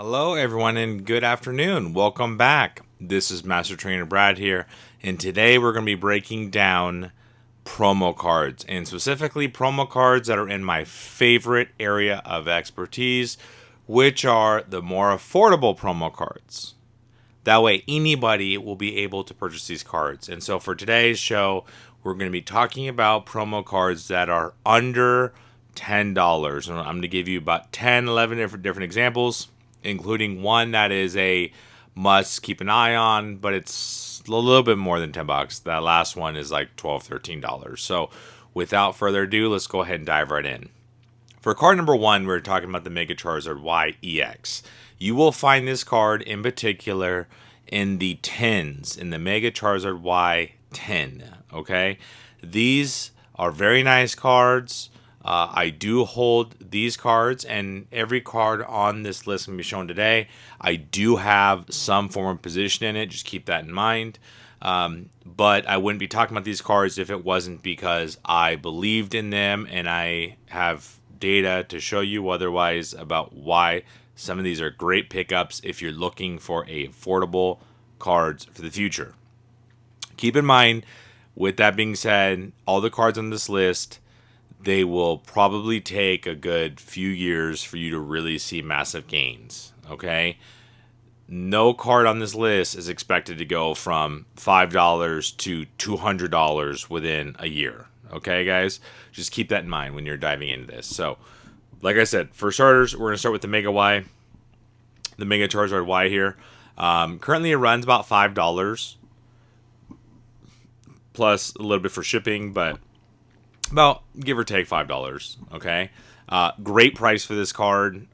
Hello everyone and good afternoon. Welcome back. This is Master Trainer Brad here, and today we're going to be breaking down promo cards, and specifically promo cards that are in my favorite area of expertise, which are the more affordable promo cards. That way anybody will be able to purchase these cards. And so for today's show, we're going to be talking about promo cards that are under $10. And I'm going to give you about 10, 11 different examples, including one that is a must keep an eye on, but it's a little bit more than $10. That last one is like $12, $13. So without further ado, let's go ahead and dive right in. For card number one, we're talking about the Mega Charizard YEX. You will find this card in particular in the 10s, in the Mega Charizard Y10, okay? These are very nice cards. I do hold these cards, and every card on this list can be shown today. I do have some form of position in it. Just keep that in mind. But I wouldn't be talking about these cards if it wasn't because I believed in them, and I have data to show you otherwise about why some of these are great pickups if you're looking for a affordable cards for the future. Keep in mind, with that being said, all the cards on this list, they will probably take a good few years for you to really see massive gains, okay? No card on this list is expected to go from $5 to $200 within a year, okay, guys? Just keep that in mind when you're diving into this. So, like I said, for starters, we're going to start with the Mega Y, the Mega Charizard Y here. Currently, it runs about $5, plus a little bit for shipping, but about give or take $5, okay? Great price for this card.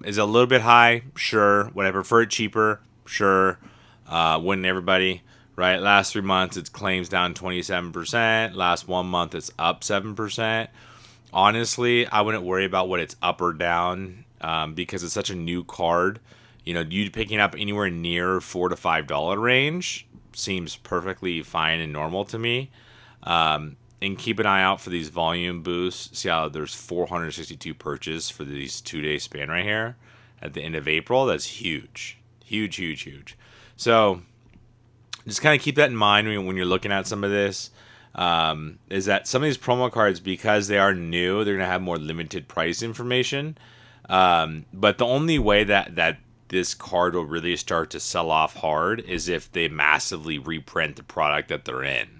Is it a little bit high? Sure. Would I prefer it cheaper? Sure. Wouldn't everybody? Right? Last 3 months, its claims down 27%. Last 1 month, it's up 7%. Honestly, I wouldn't worry about what it's up or down because it's such a new card. You know, you picking up anywhere near $4 to $5 range seems perfectly fine and normal to me. And keep an eye out for these volume boosts. See how there's 462 purchases for these 2-day span right here at the end of April. That's huge. Huge, huge, huge. So just kind of keep that in mind when you're looking at some of this. Is that some of these promo cards, because they are new, they're going to have more limited price information. But the only way that this card will really start to sell off hard is if they massively reprint the product that they're in.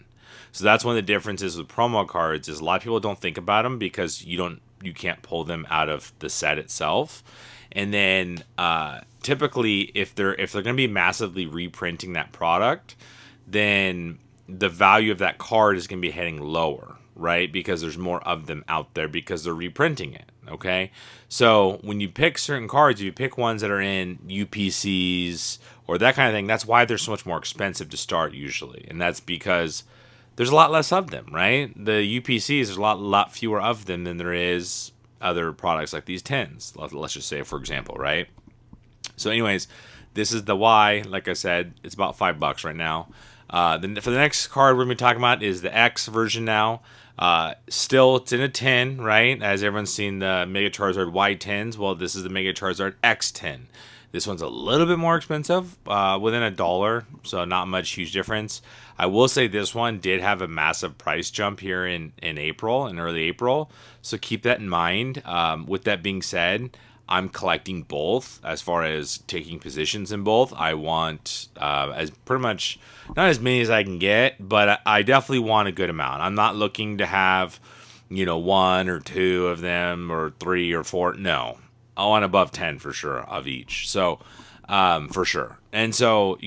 So that's one of the differences with promo cards is a lot of people don't think about them because you can't pull them out of the set itself. And then typically if they're going to be massively reprinting that product, then the value of that card is going to be heading lower, right? Because there's more of them out there because they're reprinting it, okay? So when you pick certain cards, if you pick ones that are in UPCs or that kind of thing, that's why they're so much more expensive to start usually. And that's because there's a lot less of them, right? The UPCs, there's a lot fewer of them than there is other products like these 10s. Let's just say, for example, right? So anyways, this is the Y. Like I said, it's about $5 right now. Then for the next card we're going to be talking about is the X version now. Still, it's in a 10, right? As everyone's seen the Mega Charizard Y10s. Well, this is the Mega Charizard X10. This one's a little bit more expensive, within $1, so not much huge difference. I will say this one did have a massive price jump here in April, in early April, so keep that in mind. With that being said, I'm collecting both as far as taking positions in both. I want as pretty much, not as many as I can get, but I definitely want a good amount. I'm not looking to have, 1 or 2 of them or 3 or 4. No. I want above 10 for sure of each. So, for sure. And so,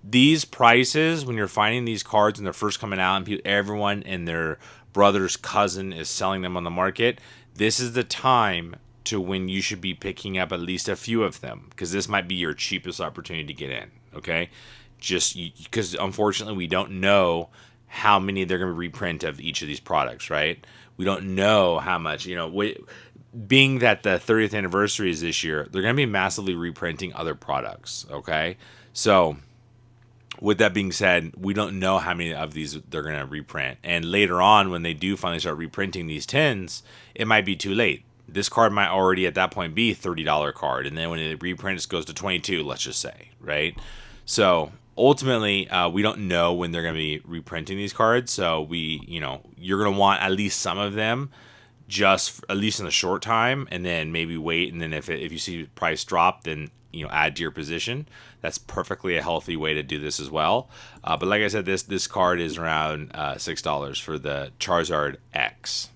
these prices, when you're finding these cards when they're first coming out and everyone and their brother's cousin is selling them on the market, this is the time to when you should be picking up at least a few of them because this might be your cheapest opportunity to get in, okay? Just because, unfortunately, we don't know how many they're going to reprint of each of these products, right? We don't know how much, being that the 30th anniversary is this year, they're going to be massively reprinting other products, okay? So, with that being said, we don't know how many of these they're going to reprint. And later on, when they do finally start reprinting these 10s, it might be too late, this card might already at that point be a $30 card, and then when it reprints, it goes to 22. Let's just say, right? So ultimately, we don't know when they're going to be reprinting these cards. So you're going to want at least some of them, just at least in the short time, and then maybe wait. And then if you see the price drop, then add to your position. That's perfectly a healthy way to do this as well. But like I said, this card is around $6 for the Charizard X.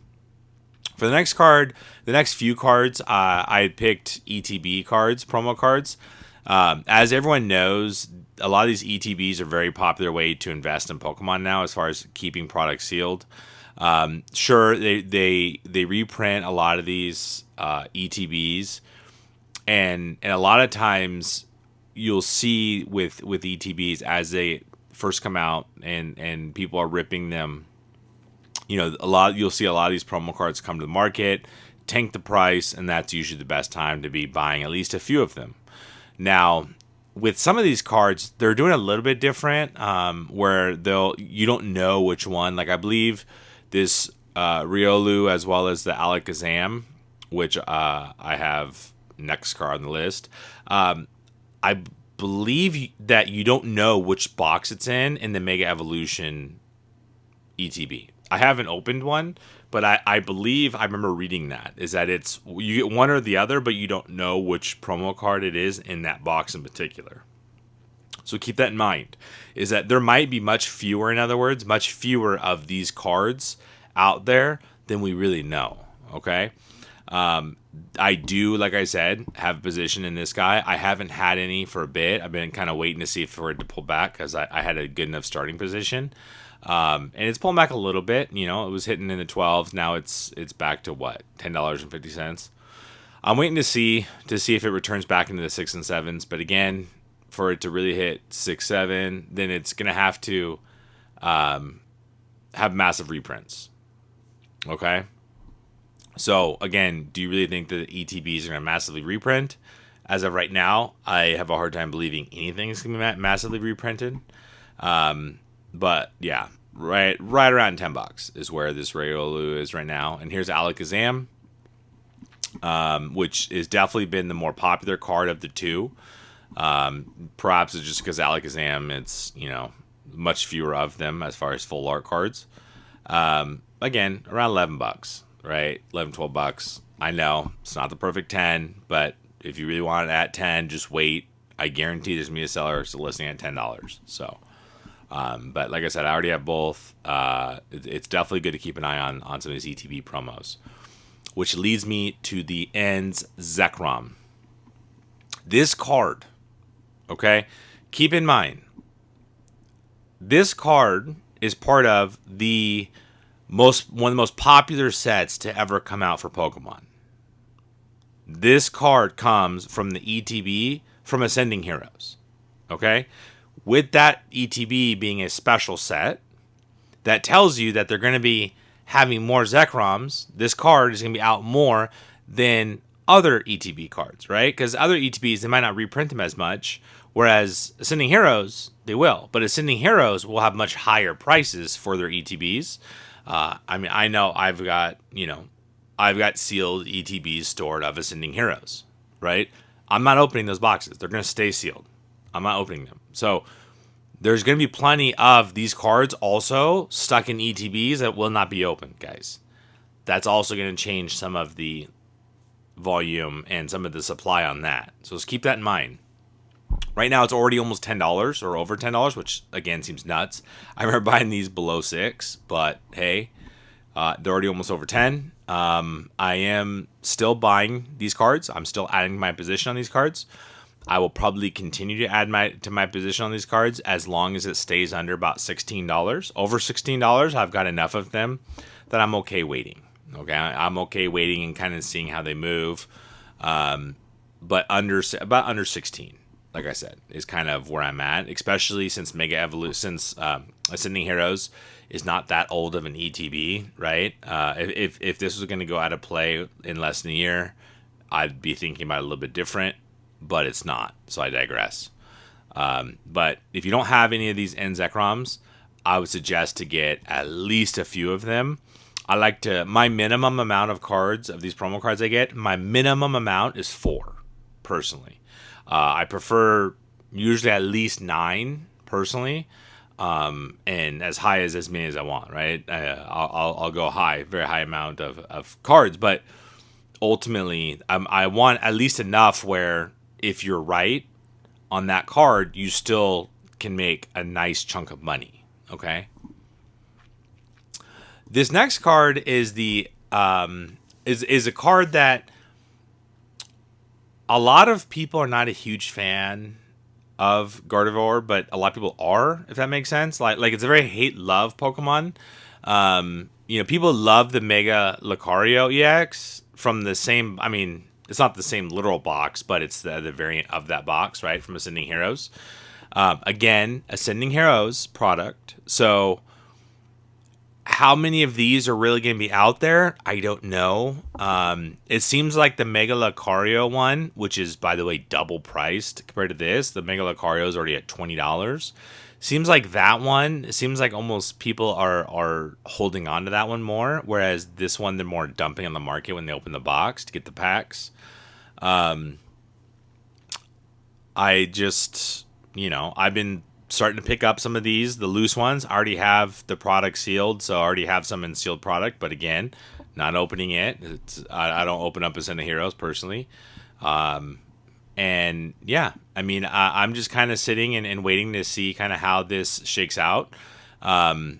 For the next card, the next few cards, I had picked ETB cards, promo cards. As everyone knows, a lot of these ETBs are a very popular way to invest in Pokemon now, as far as keeping products sealed. Sure, they reprint a lot of these ETBs, and a lot of times you'll see with ETBs as they first come out and people are ripping them. You'll see a lot of these promo cards come to the market, tank the price, and that's usually the best time to be buying at least a few of them. Now, with some of these cards, they're doing a little bit different, where you don't know which one. Like I believe this Riolu as well as the Alakazam, which I have next card on the list. I believe that you don't know which box it's in the Mega Evolution ETB. I haven't opened one, but I believe I remember reading that you get one or the other, but you don't know which promo card it is in that box in particular. So keep that in mind, is that there might be much fewer of these cards out there than we really know. Okay. I do, like I said, have a position in this guy. I haven't had any for a bit. I've been kind of waiting to see for it to pull back because I had a good enough starting position. And it's pulling back a little bit. It was hitting in the 12s. Now it's back to what, $10.50. I'm waiting to see if it returns back into the 6 and 7s. But again, for it to really hit 6, 7, then it's gonna have to have massive reprints. Okay. So again, do you really think that the ETBs are gonna massively reprint? As of right now, I have a hard time believing anything is gonna be massively reprinted. But yeah, right around $10 is where this Riolu is right now. And here's Alakazam, which has definitely been the more popular card of the two. Perhaps it's just because Alakazam, it's much fewer of them as far as full art cards. Again, around $11, right? $11-12. I know it's not the perfect 10, but if you really want it at 10, just wait. I guarantee there's gonna be a seller still listing at $10. So. But like I said, I already have both. It's definitely good to keep an eye on some of these ETB promos. Which leads me to the ends Zekrom. This card, okay, keep in mind, this card is part of one of the most popular sets to ever come out for Pokemon. This card comes from the ETB from Ascending Heroes, okay? With that ETB being a special set, that tells you that they're going to be having more Zekroms. This card is going to be out more than other ETB cards, right? Because other ETBs, they might not reprint them as much, whereas Ascending Heroes, they will. But Ascending Heroes will have much higher prices for their ETBs. I know I've got sealed ETBs stored of Ascending Heroes, right? I'm not opening those boxes. They're going to stay sealed. I'm not opening them. So there's going to be plenty of these cards also stuck in ETBs that will not be opened, guys. That's also going to change some of the volume and some of the supply on that. So let's keep that in mind. Right now it's already almost $10 or over $10, which again seems nuts. I remember buying these below 6, but hey, they're already almost over 10. I am still buying these cards. I'm still adding my position on these cards. I will probably continue to add to my position on these cards as long as it stays under about $16. Over $16, I've got enough of them that I'm okay waiting. Okay, I'm okay waiting and kind of seeing how they move. But about under 16, like I said, is kind of where I'm at. Especially since Ascending Heroes is not that old of an ETB, right? If this was going to go out of play in less than a year, I'd be thinking about it a little bit different. But it's not, so I digress. But if you don't have any of these Zekroms, I would suggest to get at least a few of them. I like to, my minimum amount of cards, of these promo cards I get, my minimum amount is 4, personally. I prefer usually at least 9, personally, and as many as I want, right? I'll go high, very high amount of cards, but ultimately, I want at least enough where if you're right on that card, you still can make a nice chunk of money, okay? This next card is is a card that a lot of people are not a huge fan of Gardevoir, but a lot of people are, if that makes sense. Like it's a very hate-love Pokemon. People love the Mega Lucario EX from the same. I mean, it's not the same literal box, but it's the variant of that box, right? From Ascending Heroes. Again, Ascending Heroes product. So how many of these are really going to be out there? I don't know. It seems like the Mega Lucario one, which is, by the way, double priced compared to this. The Mega Lucario is already at $20. Seems like that one, it seems like almost people are holding on to that one more, whereas this one, they're more dumping on the market when they open the box to get the packs. I just, I've been starting to pick up some of these, the loose ones. I already have the product sealed, so I already have some in sealed product, but again, not opening it. I don't open up Ascended Heroes personally. And yeah, I mean, I'm just kind of sitting and waiting to see kind of how this shakes out. I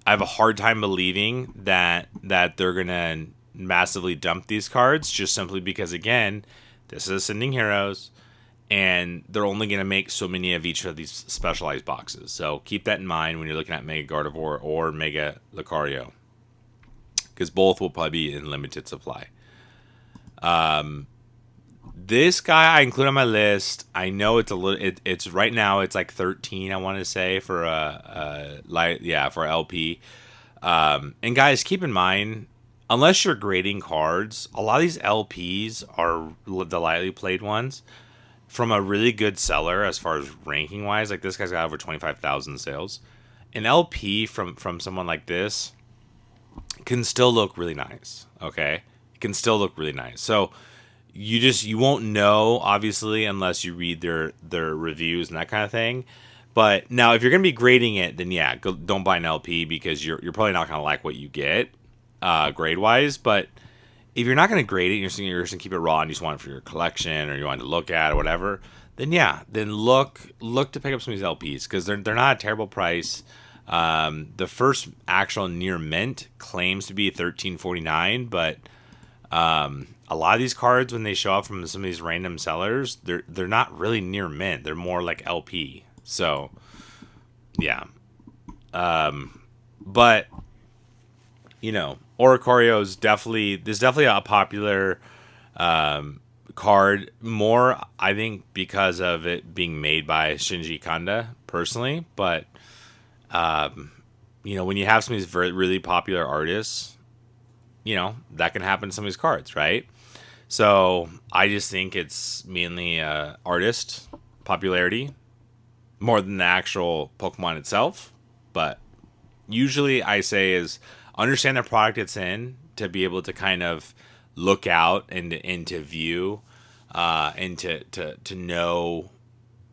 have a hard time believing that they're going to massively dump these cards just simply because, again, this is Ascending Heroes. And they're only going to make so many of each of these specialized boxes. So keep that in mind when you're looking at Mega Gardevoir or Mega Lucario, because both will probably be in limited supply. This guy I include on my list. I know it's a little. It's right now. It's like 13. I want to say for for LP. And guys, keep in mind, unless you're grading cards, a lot of these LPs are the lightly played ones. From a really good seller as far as ranking wise, like this guy's got over 25,000 sales. An LP from someone like this can still look really nice. Okay, it can still look really nice. So you won't know, obviously, unless you read their reviews and that kind of thing. But now, if you're gonna be grading it, then yeah, don't buy an LP because you're probably not gonna like what you get grade wise. But if you're not going to grade it, you're just going to keep it raw and you just want it for your collection or you want to look at or whatever, then yeah, then look to pick up some of these LPs because they're not a terrible price. The first actual near mint claims to be $13.49, but a lot of these cards, when they show up from some of these random sellers, they're not really near mint. They're more like LP. So yeah, but Oricorio is definitely a popular card. More, I think, because of it being made by Shinji Kanda personally. But when you have some of these really popular artists, that can happen to some of these cards, right? So I just think it's mainly artist popularity more than the actual Pokemon itself. But usually, I say is understand the product it's in to be able to kind of look out and to view and to know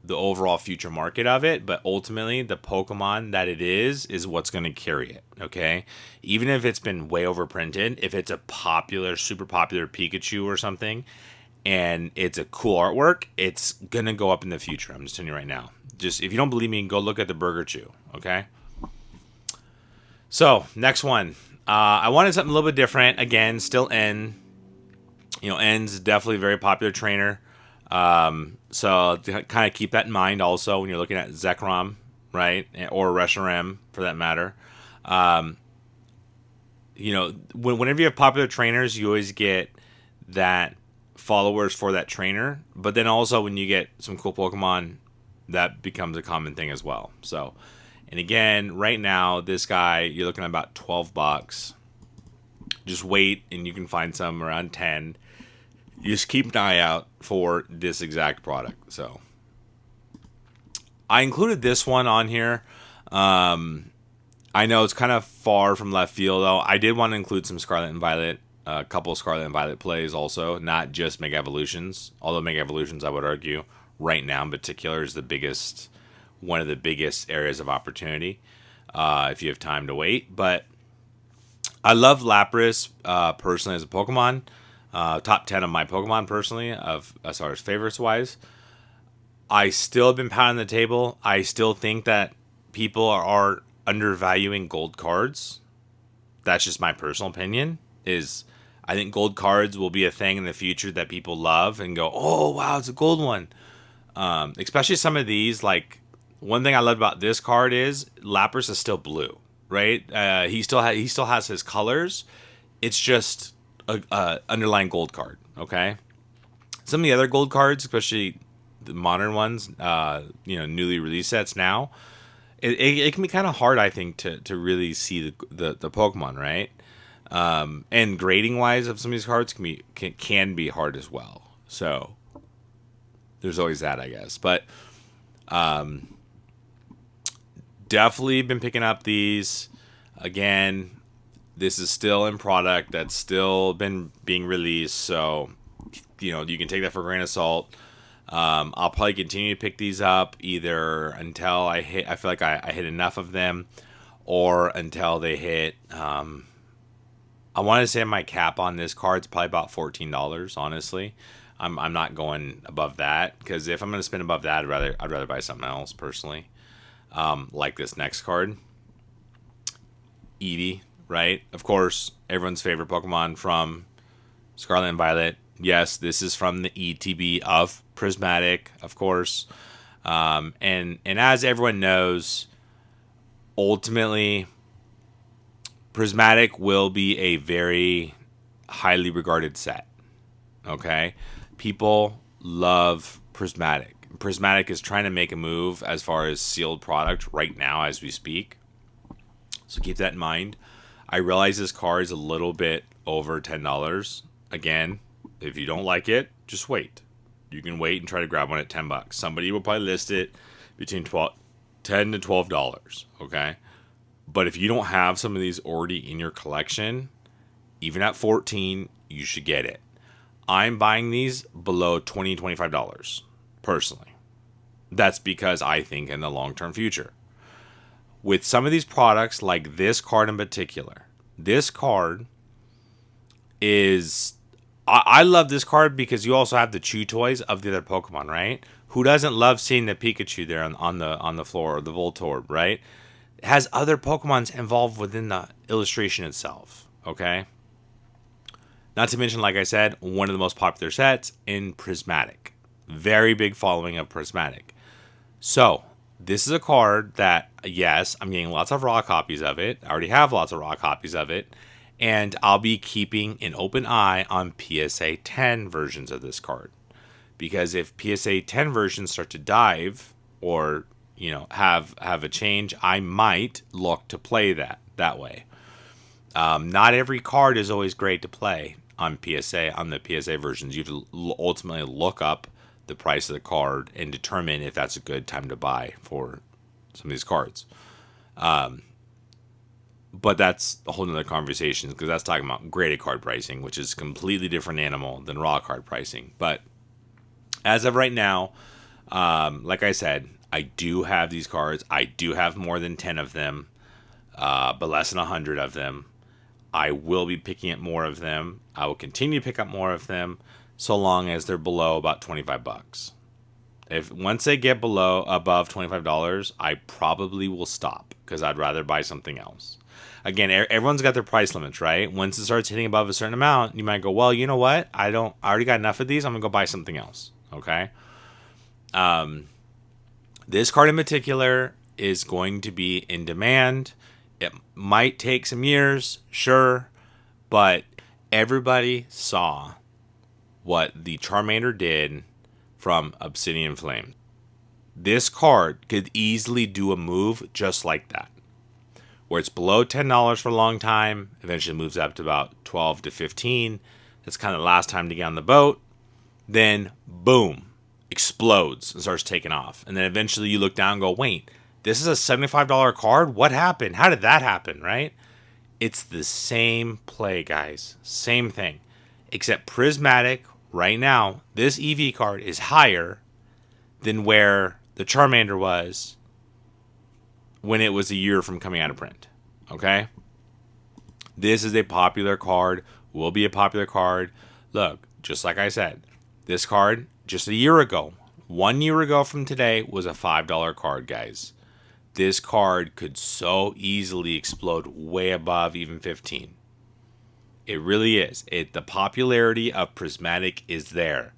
the overall future market of it. But ultimately, the Pokemon that it is what's going to carry it, okay? Even if it's been way overprinted, if it's a super popular Pikachu or something, and it's a cool artwork, it's going to go up in the future. I'm just telling you right now. Just if you don't believe me, go look at the Burger Chew, okay? So, next one. I wanted something a little bit different. Again, still N. N's definitely a very popular trainer. So, to kind of keep that in mind also when you're looking at Zekrom, right? Or Reshiram, for that matter. Whenever you have popular trainers, you always get that followers for that trainer. But then also when you get some cool Pokemon, that becomes a common thing as well. So, and again, right now, this guy, you're looking at about $12. Just wait, and you can find some around 10. You just keep an eye out for this exact product. So, I included this one on here. I I know it's kind of far from left field, though. I did want to include some Scarlet and Violet, a couple of Scarlet and Violet plays also, not just Mega Evolutions. Although Mega Evolutions, I would argue, right now in particular, is one of the biggest areas of opportunity if you have time to wait. But I love Lapras personally as a Pokemon. Top 10 of my Pokemon personally, as far as favorites wise. I still have been pounding the table. I still think that people are undervaluing gold cards. That's just my personal opinion. I think gold cards will be a thing in the future that people love and go, oh wow, it's a gold one. Especially some of these. Like, one thing I love about this card is Lapras is still blue, right? He still has his colors. It's just a underlying gold card. Okay. Some of the other gold cards, especially the modern ones, newly released sets now, it can be kind of hard, I think, to really see the Pokemon, right? And grading wise of some of these cards can be hard as well. So there's always that, I guess. But definitely been picking up these. Again, this is still in product that's still been being released, so you can take that for a grain of salt. I'll probably continue to pick these up either until I feel like I hit enough of them, or until they hit. I want to say my cap on this card is probably about $14. Honestly, I'm not going above that, because if I'm going to spend above that, I'd rather buy something else personally. Like this next card, Eevee, right? Of course, everyone's favorite Pokemon from Scarlet and Violet. Yes, this is from the ETB of Prismatic, of course. And as everyone knows, ultimately, Prismatic will be a very highly regarded set. Okay? People love Prismatic. Prismatic is trying to make a move as far as sealed product right now as we speak. So keep that in mind. I realize this card is a little bit over $10. Again, if you don't like it, just wait. You can wait and try to grab one at $10. Somebody will probably list it between $10 to $12. Okay? But if you don't have some of these already in your collection, even at $14, you should get it. I'm buying these below $20, $25 personally. That's because I think in the long-term future. With some of these products, like this card in particular, this card is... I love this card because you also have the chew toys of the other Pokemon, right? Who doesn't love seeing the Pikachu there on the floor, or the Voltorb, right? It has other Pokemons involved within the illustration itself, okay? Not to mention, like I said, one of the most popular sets in Prismatic. Very big following of Prismatic. So, this is a card that, yes, I'm getting lots of raw copies of it. I already have lots of raw copies of it. And I'll be keeping an open eye on PSA 10 versions of this card. Because if PSA 10 versions start to dive, or, have a change, I might look to play that way. Not every card is always great to play on the PSA versions. You have to ultimately look up the price of the card and determine if that's a good time to buy for some of these cards. But that's a whole nother conversation, because that's talking about graded card pricing, which is a completely different animal than raw card pricing. But as of right now, like I said, I do have these cards. I do have more than 10 of them, but less than 100 of them. I will be picking up more of them. I will continue to pick up more of them, so long as they're below about $25. Once they get above $25, I probably will stop, because I'd rather buy something else. Again, everyone's got their price limits, right? Once it starts hitting above a certain amount, you might go, well, you know what? I already got enough of these. I'm going to go buy something else. Okay? This card in particular is going to be in demand. It might take some years, sure. But everybody saw what the Charmander did from Obsidian Flame. This card could easily do a move just like that, where it's below $10 for a long time, eventually moves up to about 12 to 15. That's kind of the last time to get on the boat. Then, boom, explodes and starts taking off. And then eventually you look down and go, wait, this is a $75 card. What happened? How did that happen, right? It's the same play, guys. Same thing. Except Prismatic, right now, this Eevee card is higher than where the Charmander was when it was a year from coming out of print. Okay? This is a popular card. Will be a popular card. Look, just like I said, this card, just a year ago, 1 year ago from today, was a $5 card, guys. This card could so easily explode way above even 15. It really is. The popularity of Prismatic is there.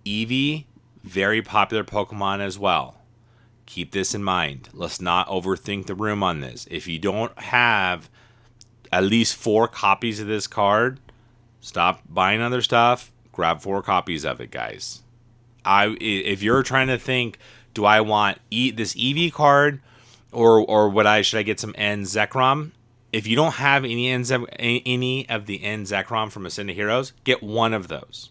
Eevee, very popular Pokemon as well. Keep this in mind. Let's not overthink the room on this. If you don't have at least 4 copies of this card, stop buying other stuff. Grab 4 copies of it, guys. If you're trying to think, do I want this Eevee card, or should I get some N Zekrom? If you don't have any of the N Zekrom from Ascended Heroes, get one of those.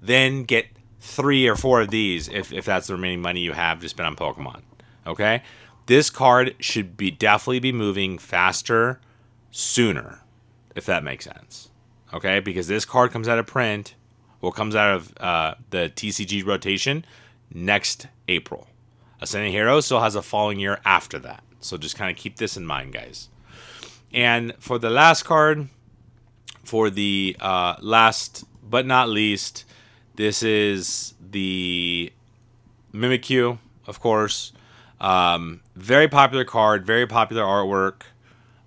Then get 3 or 4 of these if that's the remaining money you have to spend on Pokemon. Okay? This card should definitely be moving faster, sooner, if that makes sense. Okay? Because this card comes out of print, comes out of the TCG rotation next April. Ascended Heroes still has a following year after that. So just kind of keep this in mind, guys. And for the last card, for the last but not least, this is the Mimikyu, of course. Very popular card, very popular artwork.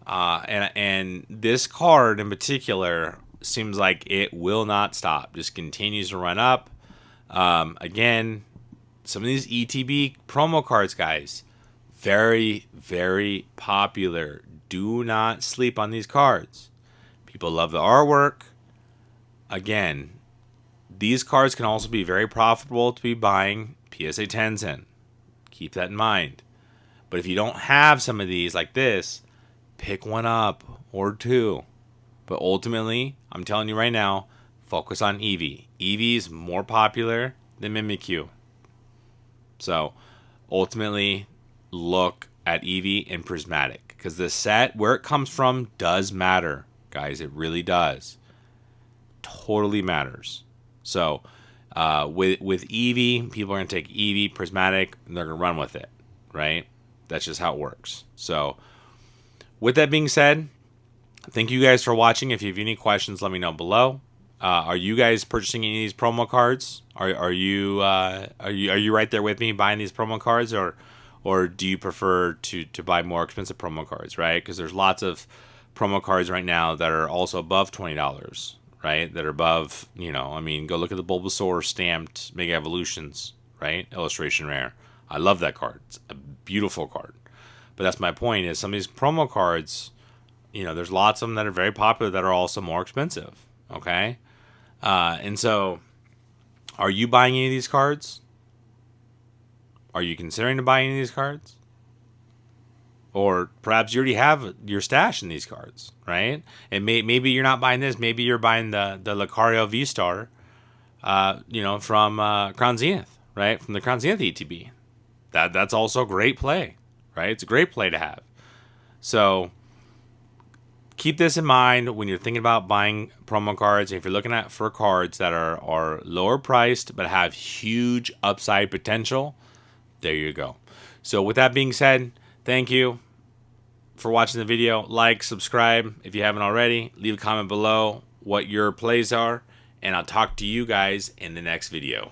And this card in particular seems like it will not stop. Just continues to run up. Again, some of these ETB promo cards, guys, very, very popular. Do not sleep on these cards. People love the artwork. Again, these cards can also be very profitable to be buying PSA 10s in. Keep that in mind. But if you don't have some of these like this, pick one up or 2. But ultimately, I'm telling you right now, focus on Eevee. Eevee is more popular than Mimikyu. So, ultimately, look at Eevee and Prismatic. Because the set, where it comes from, does matter. Guys, it really does. Totally matters. So, with Eevee, people are going to take Eevee, Prismatic, and they're going to run with it. Right? That's just how it works. So, with that being said, thank you guys for watching. If you have any questions, let me know below. Are you guys purchasing any of these promo cards? Are you right there with me buying these promo cards, or do you prefer to buy more expensive promo cards, right? Because there's lots of promo cards right now that are also above $20, right? That are above, I mean, go look at the Bulbasaur stamped Mega Evolutions, right? Illustration rare. I love that card. It's a beautiful card. But that's my point, is some of these promo cards, there's lots of them that are very popular that are also more expensive, okay? And so, are you buying any of these cards? Are you considering to buy any of these cards? Or perhaps you already have your stash in these cards, right? And maybe you're not buying this. Maybe you're buying the Lucario V-Star, from Crown Zenith, right? From the Crown Zenith ETB. That's also a great play, right? It's a great play to have. So, keep this in mind when you're thinking about buying promo cards. If you're looking for cards that are lower priced but have huge upside potential, there you go. So with that being said, thank you for watching the video. Like, subscribe if you haven't already. Leave a comment below what your plays are, and I'll talk to you guys in the next video.